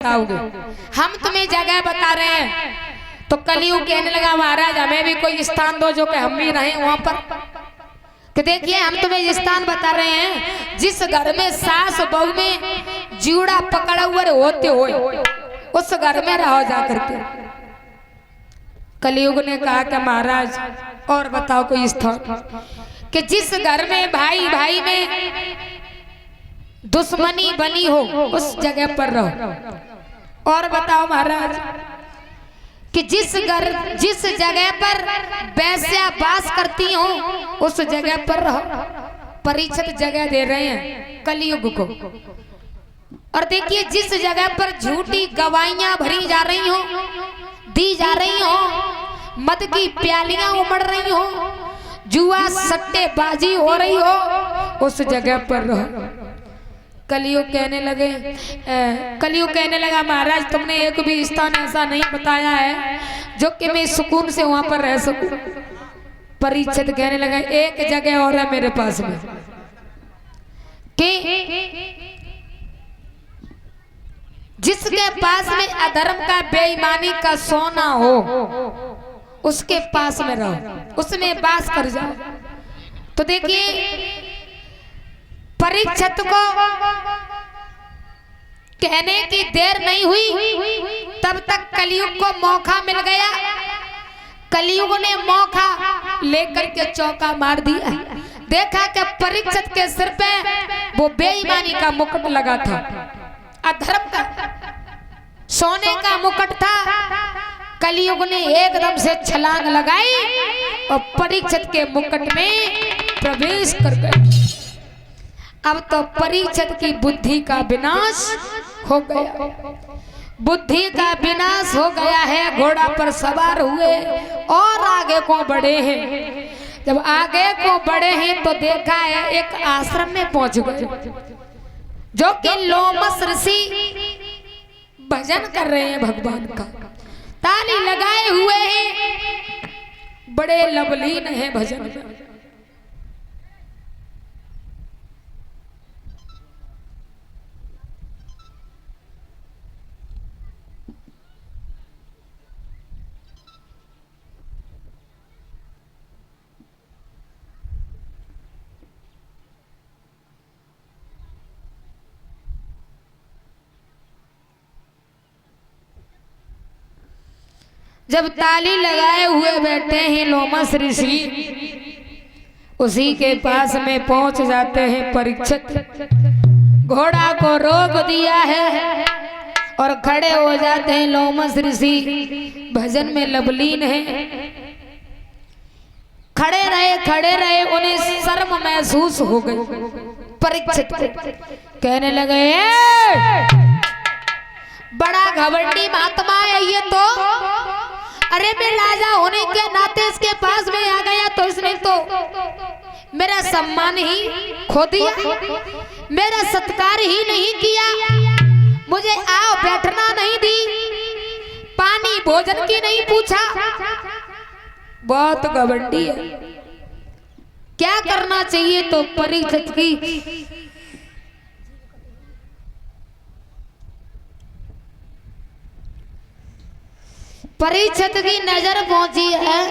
बताओगे? हम तुम्हें जगह बता रहे हैं। तो कलयुग कहने लगा महाराज हमें भी कोई स्थान दो जो कि हम भी रहें वहां पर। कि देखिए हम तुम्हें स्थान बता रहे हैं जिस घर में सास बहू में जीवड़ा पकड़ा हुए होते हो उस घर में रहो जा करके। कलयुग ने कहा कि महाराज और बताओ कोई स्थान कि जिस घर में भाई भाई में दुश्मनी बनी हो उस जगह पर रहो। और बताओ महाराज कि जिस जगह पर वैश्या वास करती हो उस जगह पर रहो। परीक्षित जगह दे रहे हैं कलयुग को। और देखिए जिस जगह पर झूठी गवाहियां भरी जा रही हो, दी जा रही हो, मद की प्यालियां उमड़ रही हो, जुआ सट्टेबाजी हो रही हो उस जगह पर रहो। कलयुग कहने लगा महाराज तुमने एक भी स्थान ऐसा नहीं बताया है जो कि मैं सुकून से वहां पर रह सकूं। परीक्षित कहने लगा एक जगह और है मेरे पास में कि जिसके पास में अधर्म का बेईमानी का सोना हो उसके पास में रहो, उसमें वास कर जाओ। तो देखिए परीक्षित को कहने की देर नहीं हुई तब तक कलयुग को मौका मिल गया। कलयुग ने मौका लेकर के चौका मार दिया। देखा कि परीक्षित के सिर पे वो बेईमानी का मुकुट लगा था, अधर्म का सोने का मुकुट था। कलयुग ने एकदम से छलांग लगाई और परीक्षित के मुकुट में प्रवेश कर गए। अब तो परीक्षित की बुद्धि का विनाश हो गया, बुद्धि का विनाश हो गया है। घोड़ा पर सवार हुए और आगे को बढ़े हैं। जब आगे को बढ़े हैं तो देखा है एक आश्रम में पहुंच गए जो कि लोमस ऋषि भजन कर रहे हैं भगवान का, ताली लगाए हुए हैं, बड़े लवलीन है भजन में। जब ताली लगाए हुए बैठे हैं लोमस ऋषि, उसी के पास में पहुंच जाते हैं परीक्षित। घोड़ा को रोक दिया है और खड़े हो जाते हैं लोमस ऋषि, भजन में लवलीन है। खड़े रहे उन्हें शर्म महसूस हो गई। परीक्षित कहने लगे बड़ा घमंडी महात्मा है ये तो। अरे मैं राजा होने के नाते इसके पास में आ गया तो इसने तो मेरा सम्मान ही खो दिया, मेरा सत्कार ही नहीं किया, मुझे आओ बैठना नहीं दी, पानी भोजन की नहीं पूछा। बहुत घमंडी है। क्या करना चाहिए? तो परीक्षित की परीक्षित की नजर पहुंची है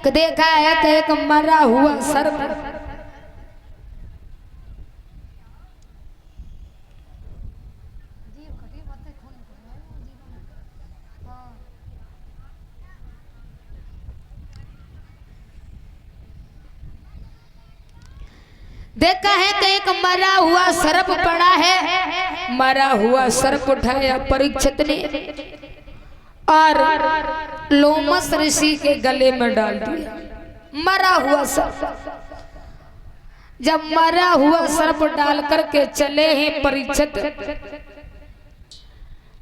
कि देखा है कि एक मरा हुआ सर्प देखा है कि एक मरा हुआ सर्प पड़ा है। मरा हुआ सर्प उठाया परीक्षित ने और लोमस ऋषि के गले में डाल दिया। मरा हुआ सर्प। जब मरा हुआ सर्प डाल करके चले हैं परीक्षित,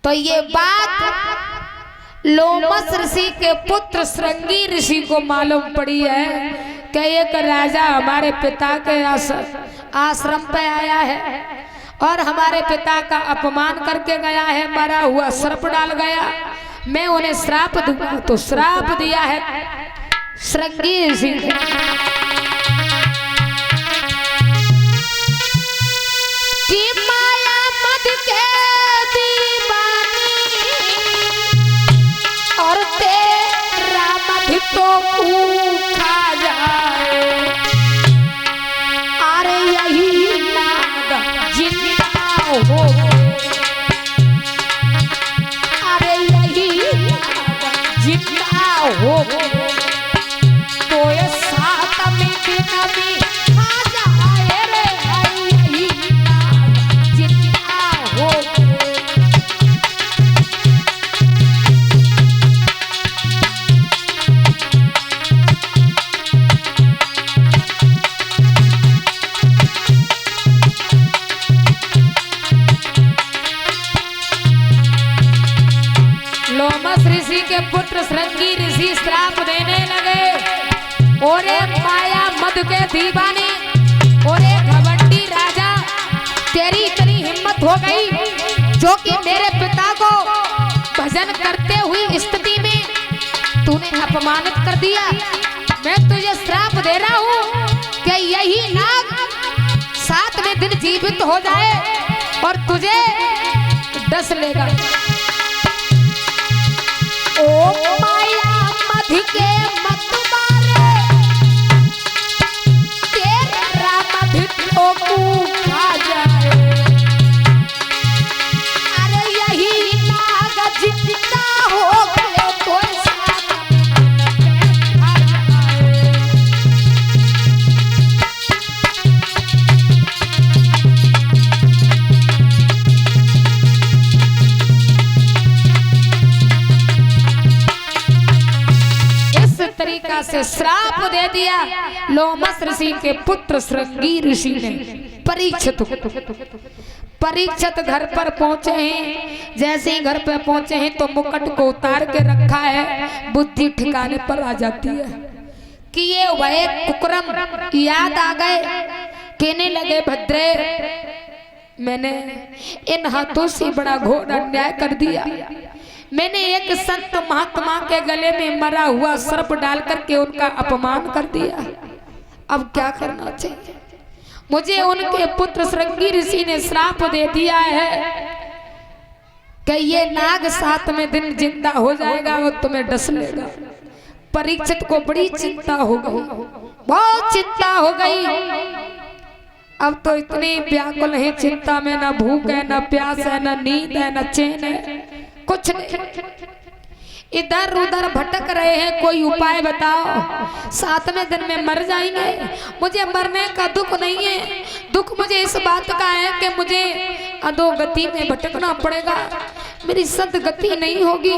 तो ये बात लोमस ऋषि के पुत्र श्रृंगी ऋषि को मालूम पड़ी है कि एक राजा हमारे पिता के आश्रम पे आया है और हमारे पिता का अपमान करके गया है, मरा हुआ सर्प डाल गया, मैं उन्हें श्राप दूंगा। तो श्राप दिया है श्रृंगी ऋषि ने। कि माया मद के दीवाने खा जाए। अरे यही नाग जिंदा हो, अरे यही नाग जिंदा हो तो ये साथ में दिन भी खा जाए रे। यही नाग जिंदा हो। लोमस ऋषि के पुत्र श्रृंगी ऋषि श्राप देने लगे। और माया मद के दीवाने और घमंडी राजा, तेरी इतनी हिम्मत हो गई जो कि मेरे पिता को भजन करते हुई स्थिति में तूने अपमानित कर दिया। मैं तुझे श्राप दे रहा हूँ कि यही नाग 7वें दिन जीवित हो जाए और तुझे डस लेगा। ओ माया मध के मत मारे, तेरा मध तो खा जाए। अरे यही नाग जिंदा हो गए तो खा जाए। तरीका से श्राप दे दिया लोमस ऋषि के पुत्र श्रृंगी ऋषि ने परीक्षित। परीक्षित घर पर पहुंचे हैं। जैसे ही घर पर पहुंचे हैं तो मुकुट को उतार के रखा है, बुद्धि ठिकाने पर आ जाती है कि ये वह कुकर्म याद आ गए। कहने लगे भद्रे, मैंने इन हाथों से बड़ा घोर अन्याय कर दिया। मैंने एक संत महात्मा के गले में मरा हुआ सर्प डाल करके उनका अपमान कर दिया। अब क्या करना चाहिए? मुझे उनके पुत्र श्रृंगी ऋषि ने श्राप दे दिया है कि ये नाग 7वें दिन जिंदा हो जाएगा और तुम्हें डस लेगा। परीक्षित को बड़ी चिंता हो गई, बहुत चिंता हो गई। अब तो इतनी व्याकुल है चिंता में, ना भूख है, ना प्यास है, ना नींद है, ना चैन है, कुछ नहीं। इधर उधर भटक रहे हैं, कोई उपाय बताओ। 7वें दिन में मर जाएंगे। मुझे मरने का दुख नहीं है, दुख मुझे इस बात का है कि मुझे अधोगति में भटकना पड़ेगा, मेरी सदगति नहीं होगी।